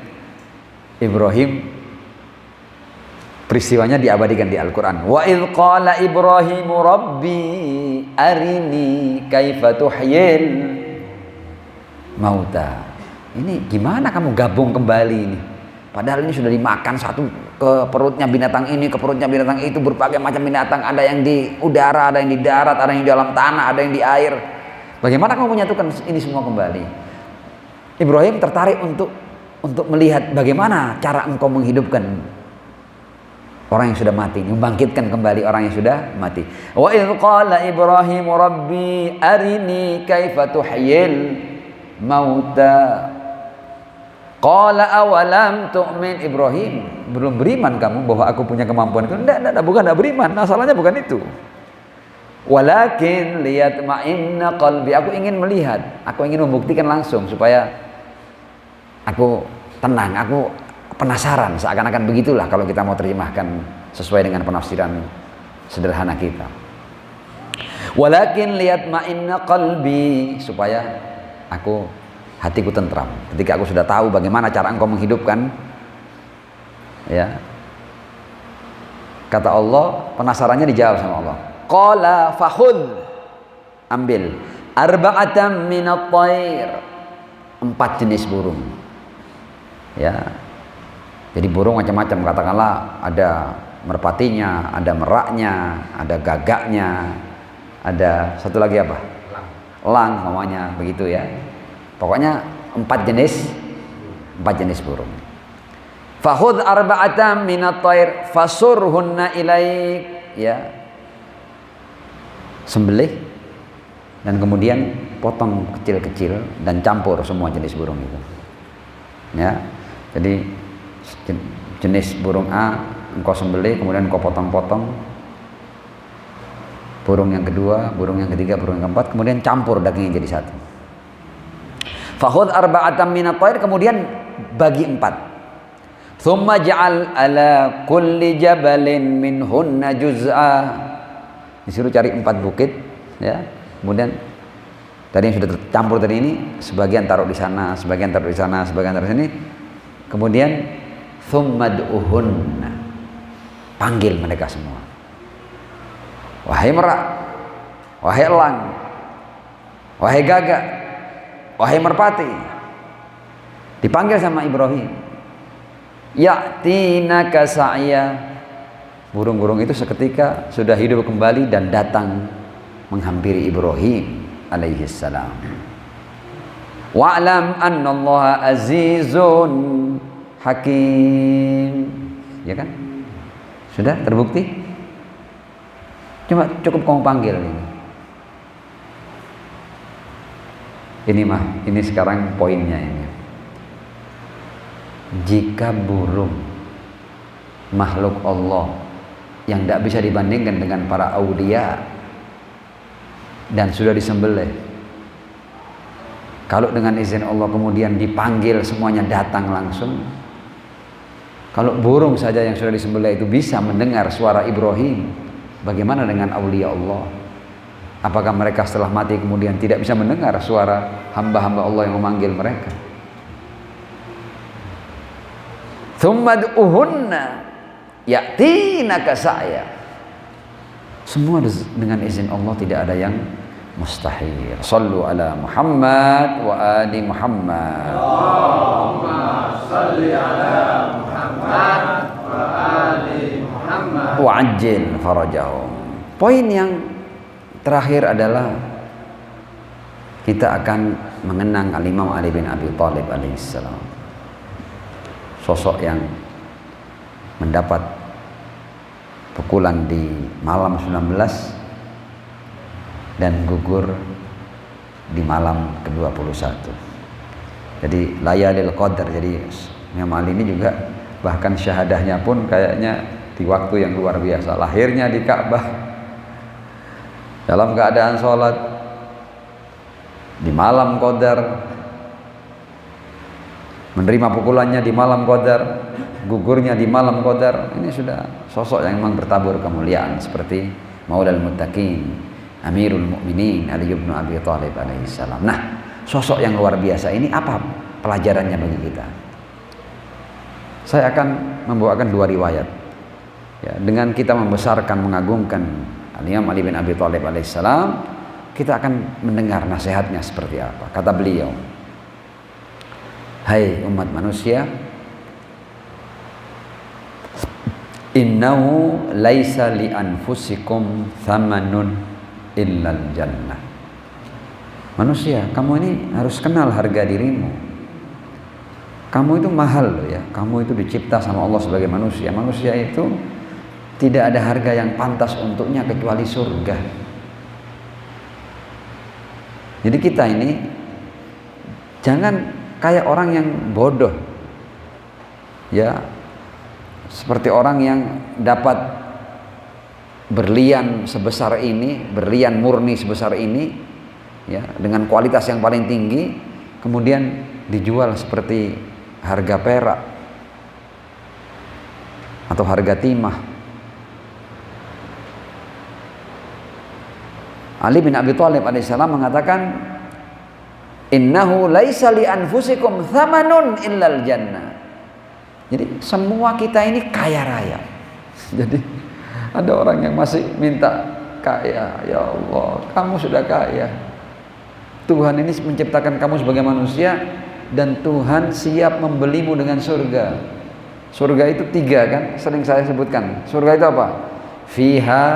Ibrahim, peristiwanya diabadikan di Al-Quran. Wa idh qala Ibrahimu Rabbi arini kaifa tuhyil mauta. Ini gimana kamu gabung kembali ini? Padahal ini sudah dimakan satu, ke perutnya binatang ini, ke perutnya binatang itu, berbagai macam binatang. Ada yang di udara, ada yang di darat, ada yang di dalam tanah, ada yang di air. Bagaimana kamu menyatukan ini semua kembali? Ibrahim tertarik untuk melihat bagaimana cara engkau menghidupkan orang yang sudah mati, membangkitkan kembali orang yang sudah mati. Wa idh qala Ibrahim Rabbi arini kaifa tuhyil mauta. Qala awalam tu'min. Ibrahim, belum beriman kamu bahwa aku punya kemampuan itu? Enggak, bukan enggak beriman. Masalahnya bukan itu. Walakin liyatma'inna qalbi. Aku ingin melihat, aku ingin membuktikan langsung supaya aku tenang, aku penasaran. Seakan-akan begitulah kalau kita mau terjemahkan sesuai dengan penafsiran sederhana kita. Walakin liyatma'inna qalbi, supaya hatiku tentram. Ketika aku sudah tahu bagaimana cara engkau menghidupkan, ya, kata Allah, penasarannya dijawab sama Allah. Qala fakhudh, ambil, arba'atan minat thair, 4 jenis burung. Ya, jadi burung macam-macam, katakanlah ada merpatinya, ada meraknya, ada gagaknya, ada satu lagi apa? Elang namanya, begitu ya. Pokoknya 4 jenis burung. Fakhudh arba'atan minat thair fasurhunna ilaik, ya. Sembelih dan kemudian potong kecil-kecil dan campur semua jenis burung itu. Ya. Jadi jenis burung A engkau sembelih, kemudian engkau potong-potong. Burung yang kedua, burung yang ketiga, burung yang keempat, kemudian campur dagingnya jadi satu. Fakhudh arba'atan minat thair, kemudian bagi 4. Tsumma ja'al ala kulli jabalin minhunna juz'a. Disuruh cari 4 bukit, ya. Kemudian tadi yang sudah tercampur tadi ini, sebagian taruh di sana, sebagian taruh di sana, sebagian taruh di sini. Kemudian tsumma du'uhunna, panggil mereka semua. Wahai merak, wahai elang, wahai gagak, wahai merpati. Dipanggil sama Ibrahim. Ya'tinaka sa'ya. Burung-burung itu seketika sudah hidup kembali dan datang menghampiri Ibrahim alaihissalam. Wa'lam annallaha azizun hakim. Ya kan? Sudah terbukti? Cuma cukup kamu panggil ini. Ini sekarang poinnya ini. Jika burung makhluk Allah yang tidak bisa dibandingkan dengan para aulia dan sudah disembelih, kalau dengan izin Allah kemudian dipanggil semuanya datang langsung. Kalau burung saja yang sudah disembelih itu bisa mendengar suara Ibrahim, bagaimana dengan aulia Allah? Apakah mereka setelah mati kemudian tidak bisa mendengar suara hamba-hamba Allah yang memanggil mereka? Tsummad'uhunna ya'tinaka sa'ya. Semua dengan izin Allah, tidak ada yang mustahil. Sallu ala Muhammad wa ali Muhammad. Allahumma salli ala Muhammad wa ali Muhammad. Wa ajil farajahum. Poin yang terakhir adalah kita akan mengenang Al-Imam Ali bin Abi Thalib alaihissalam. Sosok yang mendapat pukulan di malam 19 dan gugur di malam ke-21. Jadi layalil qadar. Jadi Imam Ali ini juga bahkan syahadahnya pun kayaknya di waktu yang luar biasa. Lahirnya di Ka'bah dalam keadaan sholat di malam qadar, menerima pukulannya di malam qadar, gugurnya di malam qadar. Ini sudah sosok yang memang bertabur kemuliaan seperti Maulal Muttaqin, Amirul Mukminin Ali bin Abi Thalib alaihissalam. Nah, sosok yang luar biasa ini apa pelajarannya bagi kita? Saya akan membawakan dua riwayat. Ya, dengan kita membesarkan, mengagungkan Al-Imam Ali bin Abi Thalib alaihissalam, kita akan mendengar nasihatnya seperti apa. Kata beliau, hai umat manusia, innahu laisa li anfusikum thamanun illal jannah. Manusia, kamu ini harus kenal harga dirimu. Kamu itu mahal loh ya. Kamu itu dicipta sama Allah sebagai manusia. Manusia itu tidak ada harga yang pantas untuknya kecuali surga. Jadi kita ini jangan kayak orang yang bodoh. Ya, seperti orang yang dapat berlian sebesar ini, berlian murni sebesar ini, ya, dengan kualitas yang paling tinggi, kemudian dijual seperti harga perak atau harga timah. Ali bin Abi Thalib alaihissalam mengatakan, innahu laisa li anfusikum thamanun illal jannah. Jadi semua kita ini kaya raya. Jadi ada orang yang masih minta kaya. Ya Allah, kamu sudah kaya. Tuhan ini menciptakan kamu sebagai manusia dan Tuhan siap membelimu dengan surga. Surga itu 3 kan, sering saya sebutkan. Surga itu apa? Fiha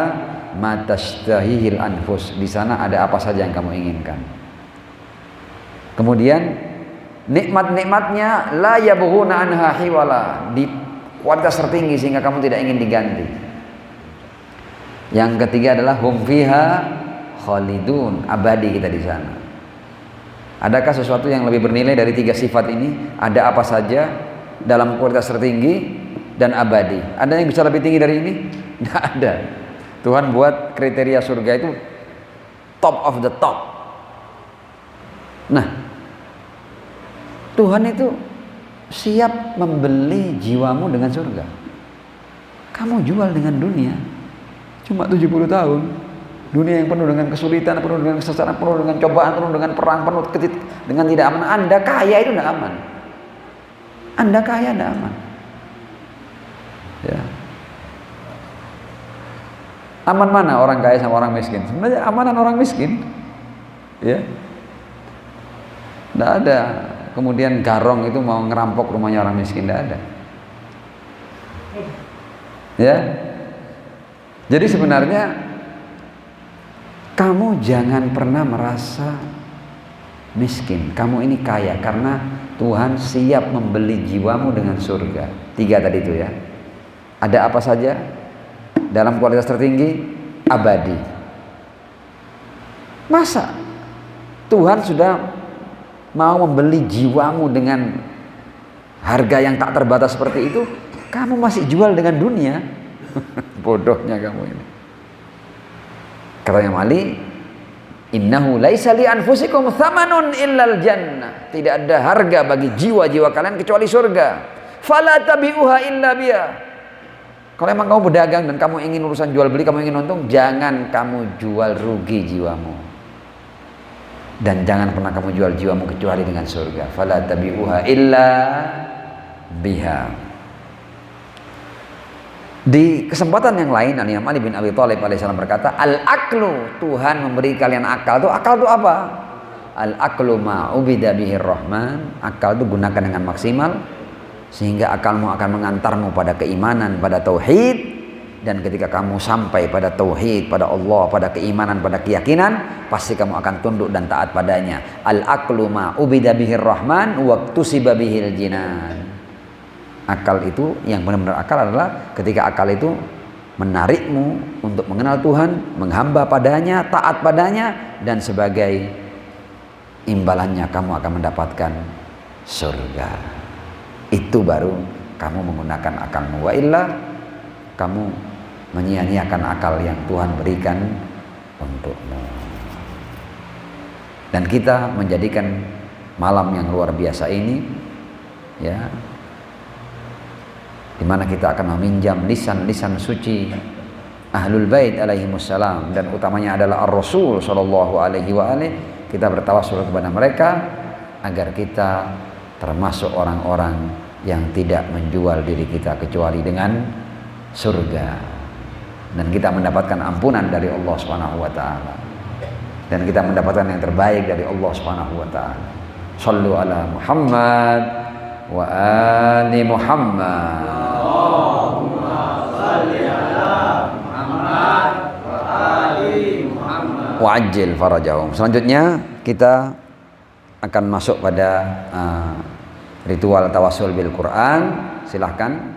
matastahihil anfus. Di sana ada apa saja yang kamu inginkan. Kemudian nikmat-nikmatnya la yabghuna anha hiwala, di kualitas tertinggi sehingga kamu tidak ingin diganti. Yang ketiga adalah hum fiha khalidun, abadi kita di sana. Adakah sesuatu yang lebih bernilai dari 3 sifat ini? Ada apa saja dalam kualitas tertinggi dan abadi. Ada yang bisa lebih tinggi dari ini? Tidak ada. Tuhan buat kriteria surga itu top of the top. Nah, Tuhan itu siap membeli jiwamu dengan surga. Kamu jual dengan dunia cuma 70 tahun. Dunia yang penuh dengan kesulitan, penuh dengan kesesaran, penuh dengan cobaan, penuh dengan perang, penuh dengan tidak aman. Anda kaya itu tidak aman. Anda kaya tidak aman. Ya. Aman mana orang kaya sama orang miskin? Sebenarnya amanan orang miskin. Ya. Tidak ada. Kemudian garong itu mau ngerampok rumahnya orang miskin, tidak ada. Ya. Jadi sebenarnya kamu jangan pernah merasa miskin, kamu ini kaya karena Tuhan siap membeli jiwamu dengan surga. 3 tadi itu ya. Ada apa saja dalam kualitas tertinggi? Abadi. Masa Tuhan sudah mau membeli jiwamu dengan harga yang tak terbatas seperti itu, kamu masih jual dengan dunia? Bodohnya kamu ini. Kata Imam Ali, innahu laisa li anfusikum thamanun illal jannah. Tidak ada harga bagi jiwa-jiwa kalian kecuali surga. Fala tabi'uha illa biha. Kalau emang kamu berdagang dan kamu ingin urusan jual beli, kamu ingin untung, jangan kamu jual rugi jiwamu. Dan jangan pernah kamu jual jiwamu kecuali dengan surga. Fala tabi'uha illa biha. Di kesempatan yang lain, Imam Ali bin Abi Thalib alaihissalam berkata, al-aklu, Tuhan memberi kalian akal. Akal itu apa? Al-aklu ma'ubida bihir rahman. Akal itu gunakan dengan maksimal, sehingga akalmu akan mengantarmu pada keimanan, pada tauhid. Dan ketika kamu sampai pada tauhid, pada Allah, pada keimanan, pada keyakinan, pasti kamu akan tunduk dan taat padanya. Al-aklu ma'ubida bihir rahman waktusiba bihil jinan. Akal itu, yang benar-benar akal adalah ketika akal itu menarikmu untuk mengenal Tuhan, menghamba padanya, taat padanya, dan sebagai imbalannya kamu akan mendapatkan surga. Itu baru kamu menggunakan akalmu. Wa illa kamu menyia-nyiakan akal yang Tuhan berikan untukmu. Dan kita menjadikan malam yang luar biasa ini, ya, di mana kita akan meminjam lisan-lisan suci Ahlul Bait alaihimussalam, dan utamanya adalah Ar-Rasul sallallahu alaihi wa alihi. Kita bertawassul kepada mereka agar kita termasuk orang-orang yang tidak menjual diri kita kecuali dengan surga, dan kita mendapatkan ampunan dari Allah Subhanahu wa taala, dan kita mendapatkan yang terbaik dari Allah Subhanahu wa taala. Shallu ala Muhammad wa ali Muhammad. Allahumma shalli ala Muhammad wa ali Muhammad. Wa'ajjil farajahum. Selanjutnya kita akan masuk pada ritual tawassul bil Quran. Silahkan